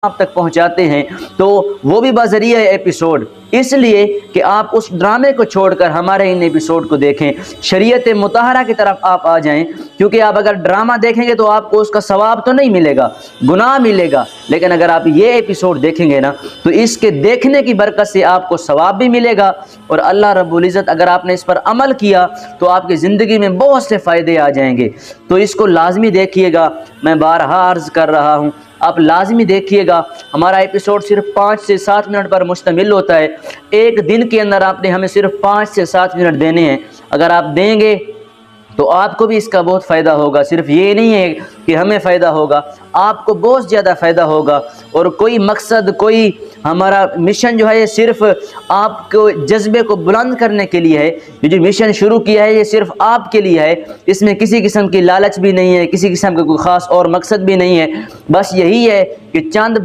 आप तक पहुंचाते हैं, तो वो भी बज़रिया एपिसोड, इसलिए कि आप उस ड्रामे को छोड़कर हमारे इन एपिसोड को देखें, शरीयत मुतहरा की तरफ आप आ जाएं। क्योंकि आप अगर ड्रामा देखेंगे तो आपको उसका सवाब तो नहीं मिलेगा, गुनाह मिलेगा, लेकिन अगर आप ये एपिसोड देखेंगे ना तो इसके देखने की बरकत से आपको सवाब भी मिलेगा। और अल्लाह रब्बुल इज़्ज़त अगर आपने इस पर अमल किया तो आपकी ज़िंदगी में बहुत से फ़ायदे आ जाएंगे। तो इसको लाजमी देखिएगा, मैं बारहा अर्ज़ कर रहा हूँ, आप लाजमी देखिएगा। हमारा एपिसोड सिर्फ 5 से 7 मिनट पर मुश्तमिल होता है। एक दिन के अंदर आपने हमें सिर्फ 5 से 7 मिनट देने हैं। अगर आप देंगे तो आपको भी इसका बहुत फ़ायदा होगा। सिर्फ ये नहीं है कि हमें फ़ायदा होगा, आपको बहुत ज़्यादा फ़ायदा होगा। और कोई मकसद, कोई हमारा मिशन जो है ये सिर्फ आपको जज्बे को बुलंद करने के लिए है। ये जो मिशन शुरू किया है ये सिर्फ आपके लिए है, इसमें किसी किस्म की लालच भी नहीं है, किसी किस्म का कोई ख़ास और मकसद भी नहीं है। बस यही है कि चंद